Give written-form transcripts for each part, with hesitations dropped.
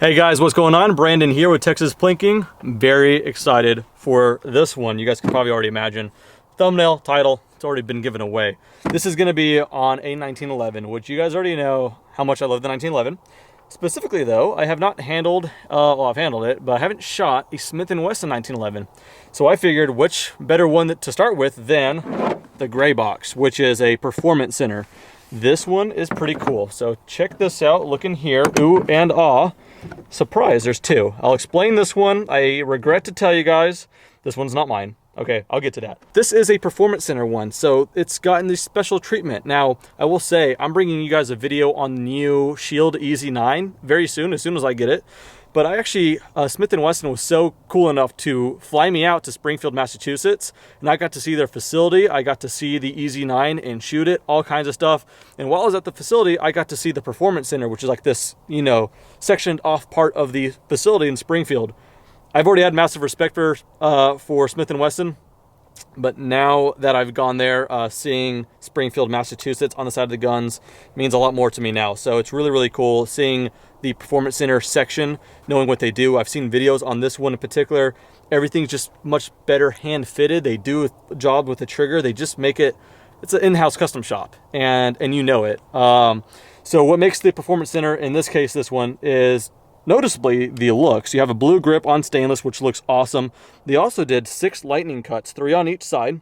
Hey guys, what's going on? Brandon here with Texas Plinking. Very excited for this one. You guys can probably already imagine. Thumbnail, title, it's already been given away. This is gonna be on a 1911, which you guys already know how much I love the 1911. Specifically though, I have not handled, well I've handled it, but I haven't shot a Smith & Wesson 1911. So I figured which better one to start with than the gray box, which is a Performance Center. This one is pretty cool. So check this out, look in here, ooh and ah. Surprise, there's two. I'll explain this one. I regret to tell you guys, this one's not mine. Okay, I'll get to that. This is a Performance Center one, so it's gotten this special treatment. Now, I will say, I'm bringing you guys a video on the new Shield EZ9 very soon as I get it. But I actually, Smith & Wesson was so cool enough to fly me out to Springfield, Massachusetts, and I got to see their facility. I got to see the EZ9 and shoot it, all kinds of stuff. And while I was at the facility, I got to see the Performance Center, which is like this, you know, sectioned off part of the facility in Springfield. I've already had massive respect for Smith & Wesson, but now that I've gone there, seeing Springfield, Massachusetts on the side of the guns means a lot more to me now. So it's really, really cool seeing the Performance Center section, knowing what they do. I've seen videos on this one in particular. Everything's just much better hand fitted. They do a job with the trigger. They just make it, it's an in-house custom shop, and you know it. So what makes the Performance Center, in this case, this one, is noticeably the looks. You have a blue grip on stainless, which looks awesome. They also did 6 lightning cuts, 3 on each side,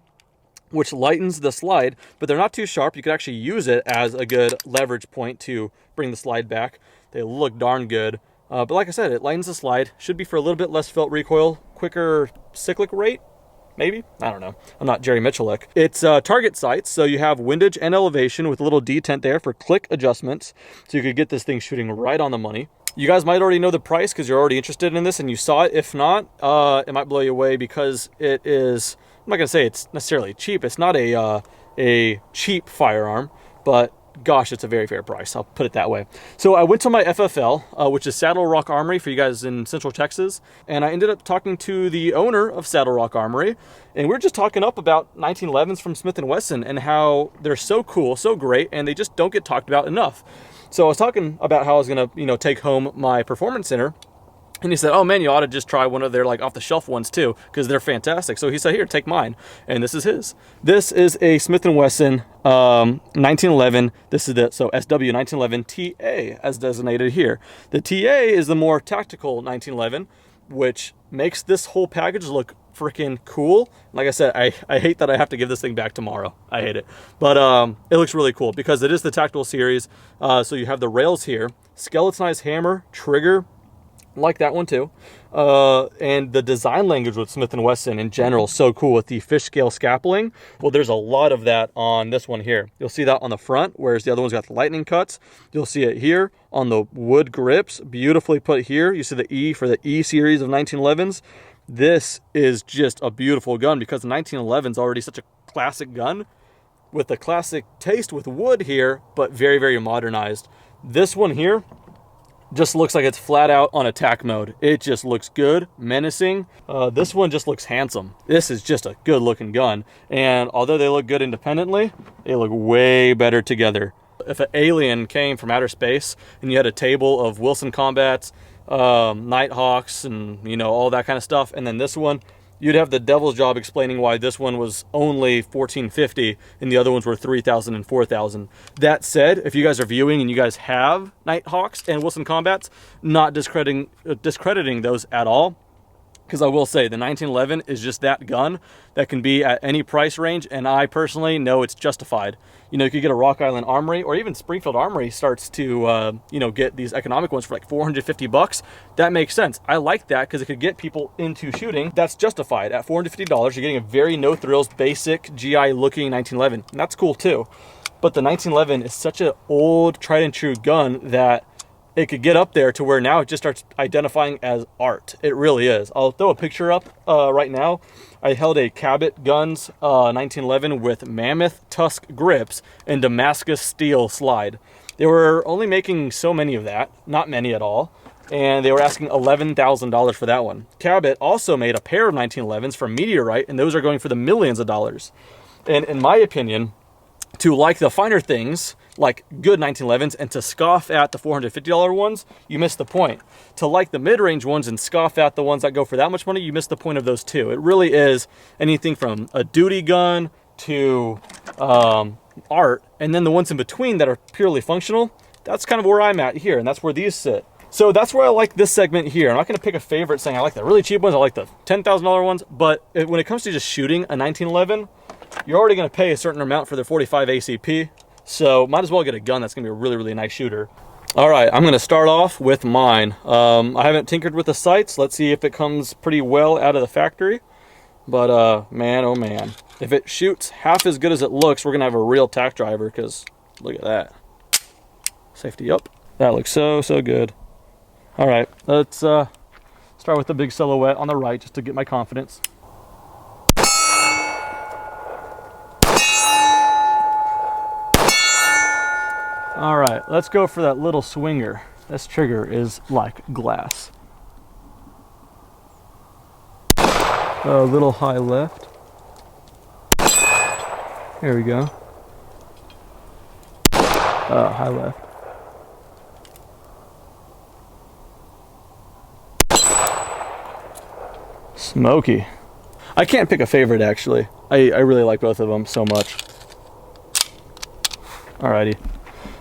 which lightens the slide, but they're not too sharp. You could actually use it as a good leverage point to bring the slide back. They look darn good. But like I said, it lightens the slide. Should be for a little bit less felt recoil, quicker cyclic rate, maybe? I don't know. I'm not Jerry Michalik. It's target sights, so you have windage and elevation with a little detent there for click adjustments, so you could get this thing shooting right on the money. You guys might already know the price because you're already interested in this and you saw it. If not, it might blow you away because it is, I'm not gonna say it's necessarily cheap. It's not a cheap firearm, but gosh, it's a very fair price. I'll put it that way. So I went to my FFL, which is Saddle Rock Armory for you guys in Central Texas. And I ended up talking to the owner of Saddle Rock Armory. And we were just talking up about 1911s from Smith & Wesson and how they're so cool, so great, and they just don't get talked about enough. So I was talking about how I was gonna, you know, take home my Performance Center. And he said, oh man, you ought to just try one of their like off-the-shelf ones too, because they're fantastic. So he said, here, take mine. And this is his. This is a Smith & Wesson 1911. This is the SW 1911 TA as designated here. The TA is the more tactical 1911, which makes this whole package look freaking cool. Like I said, I hate that I have to give this thing back tomorrow. I hate it. But it looks really cool because it is the tactical series. So you have the rails here, skeletonized hammer, trigger, like that one too, and the design language with Smith & Wesson in general, so cool with the fish scale scapuling. Well, there's a lot of that on this one here. You'll see that on the front, whereas the other one's got the lightning cuts. You'll see it here on the wood grips, beautifully put here. You see the E for the E series of 1911s. This is just a beautiful gun because the 1911 is already such a classic gun with a classic taste with wood here, but very, very modernized. This one here just looks like it's flat out on attack mode. It just looks good, menacing. This one just looks handsome. This is just a good looking gun. And although they look good independently, they look way better together. If an alien came from outer space and you had a table of Wilson Combats, Nighthawks, and you know, all that kind of stuff, and then this one, you'd have the devil's job explaining why this one was only $1,450 and the other ones were $3,000 and $4,000. That said, if you guys are viewing and you guys have Nighthawks and Wilson Combats, not discrediting those at all, because I will say the 1911 is just that gun that can be at any price range, and I personally know it's justified. You know, you could get a Rock Island Armory, or even Springfield Armory starts to, you know, get these economic ones for like $450. That makes sense. I like that because it could get people into shooting. That's justified. At $450, you're getting a very no-thrills, basic, GI-looking 1911, and that's cool too. But the 1911 is such an old, tried-and-true gun that it could get up there to where now it just starts identifying as art. It really is. I'll throw a picture up right now. I held a Cabot Guns 1911 with mammoth tusk grips and Damascus steel slide. They were only making so many of that, not many at all, and they were asking $11,000 for that one. Cabot also made a pair of 1911s from Meteorite, and those are going for the millions of dollars. And in my opinion, to like the finer things, like good 1911s, and to scoff at the $450 ones, you miss the point. To like the mid-range ones and scoff at the ones that go for that much money, you miss the point of those too. It really is anything from a duty gun to art, and then the ones in between that are purely functional. That's kind of where I'm at here, and that's where these sit. So that's where I like this segment here. I'm not going to pick a favorite saying I like the really cheap ones, I like the $10,000 ones, but when it comes to just shooting a 1911, you're already going to pay a certain amount for their 45 ACP, so might as well get a gun that's going to be a really, really nice shooter. All right, I'm going to start off with mine. I haven't tinkered with the sights. Let's see if it comes pretty well out of the factory. But man, oh man, if it shoots half as good as it looks, we're going to have a real tack driver, because look at that. Safety up. That looks so, so good. All right, let's start with the big silhouette on the right just to get my confidence. All right, let's go for that little swinger. This trigger is like glass. A little high left. There we go. High left. Smoky. I can't pick a favorite actually. I really like both of them so much. Alrighty.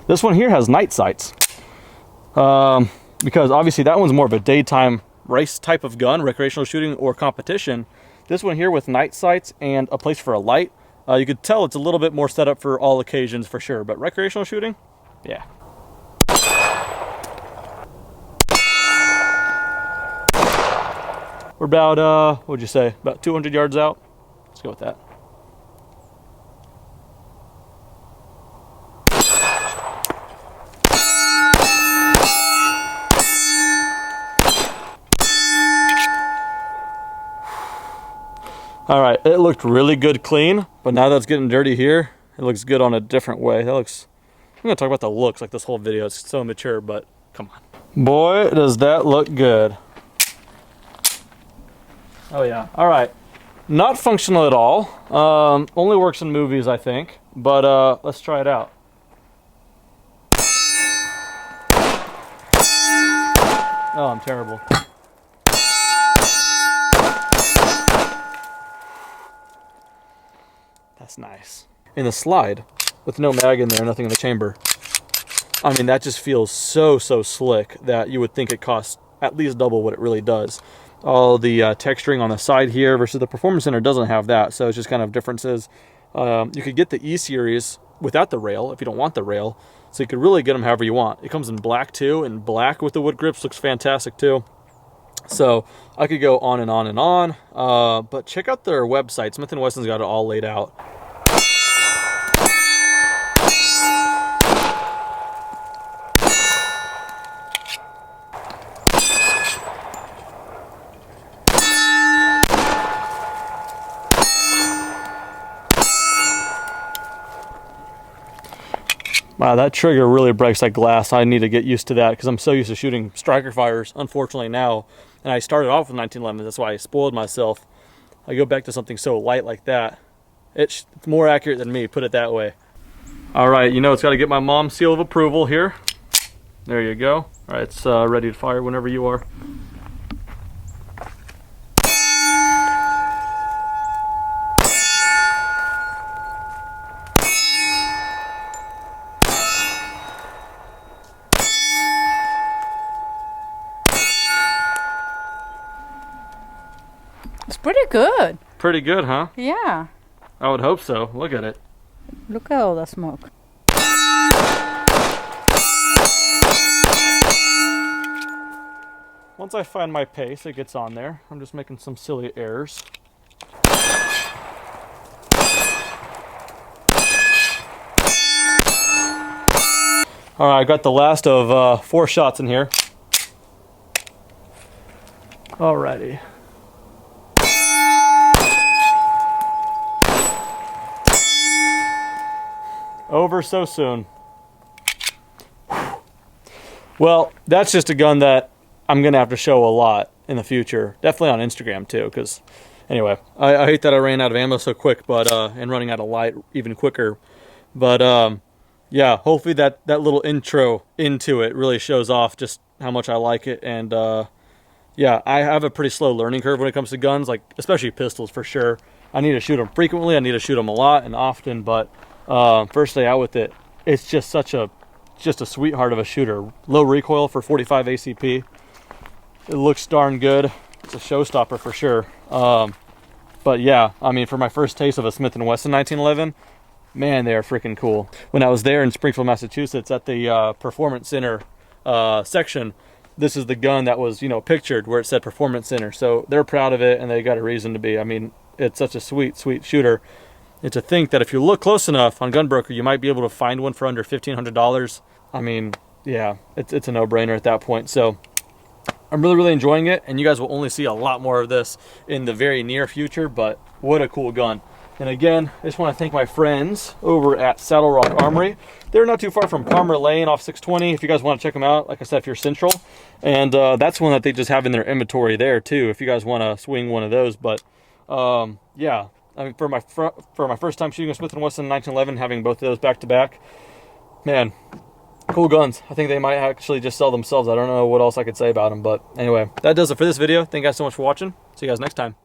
This one here has night sights. Because obviously that one's more of a daytime race type of gun, recreational shooting or competition. This one here with night sights and a place for a light, you could tell it's a little bit more set up for all occasions for sure, but recreational shooting, yeah. We're about, what'd you say, about 200 yards out? Let's go with that. All right, it looked really good clean, but now that it's getting dirty here, it looks good on a different way. That looks, I'm gonna talk about the looks like this whole video. It's so immature, but come on. Boy, does that look good. Oh yeah, all right. Not functional at all. Only works in movies, I think, but let's try it out. Oh, I'm terrible. That's nice. In the slide, with no mag in there, nothing in the chamber, I mean, that just feels so, so slick that you would think it costs at least double what it really does. All the texturing on the side here versus the Performance Center doesn't have that, so it's just kind of differences. You could get the E-Series without the rail if you don't want the rail, so you could really get them however you want. It comes in black too, and black with the wood grips looks fantastic too. So I could go on and on and on, but check out their website. Smith & Wesson's got it all laid out. Wow, that trigger really breaks that glass. I need to get used to that because I'm so used to shooting striker fires, unfortunately now. And I started off with 1911, that's why I spoiled myself. I go back to something so light like that. It's more accurate than me, put it that way. All right, you know it's got to get my mom's seal of approval here. There you go. All right, it's ready to fire whenever you are. It's pretty good. Pretty good, huh? Yeah. I would hope so. Look at it. Look at all the smoke. Once I find my pace, it gets on there. I'm just making some silly errors. All right, I got the last of 4 shots in here. Alrighty. Over so soon. Well, that's just a gun that I'm gonna have to show a lot in the future. Definitely on Instagram too, because anyway, I hate that I ran out of ammo so quick, but and running out of light even quicker. But yeah, hopefully that little intro into it really shows off just how much I like it. And yeah, I have a pretty slow learning curve when it comes to guns, like especially pistols for sure. I need to shoot them frequently. I need to shoot them a lot and often. But first day out with it, it's just just a sweetheart of a shooter. Low recoil for 45 ACP. It looks darn good. It's a showstopper for sure. But yeah, I mean, for my first taste of a Smith & Wesson 1911, man, they are freaking cool. When I was there in Springfield, Massachusetts at the Performance Center section, this is the gun that was, you know, pictured where it said Performance Center. So they're proud of it, and they got a reason to be. I mean, it's such a sweet, sweet shooter. And to think that if you look close enough on Gunbroker, you might be able to find one for under $1,500. I mean, yeah, it's a no-brainer at that point. So I'm really, really enjoying it, and you guys will only see a lot more of this in the very near future, but what a cool gun. And again, I just want to thank my friends over at Saddle Rock Armory. They're not too far from Palmer Lane off 620 if you guys want to check them out. Like I said, if you're central. And that's one that they just have in their inventory there too, if you guys want to swing one of those. But yeah, I mean, for my first time shooting a Smith & Wesson 1911, having both of those back to back, man, cool guns. I think they might actually just sell themselves. I don't know what else I could say about them. But anyway, that does it for this video. Thank you guys so much for watching. See you guys next time.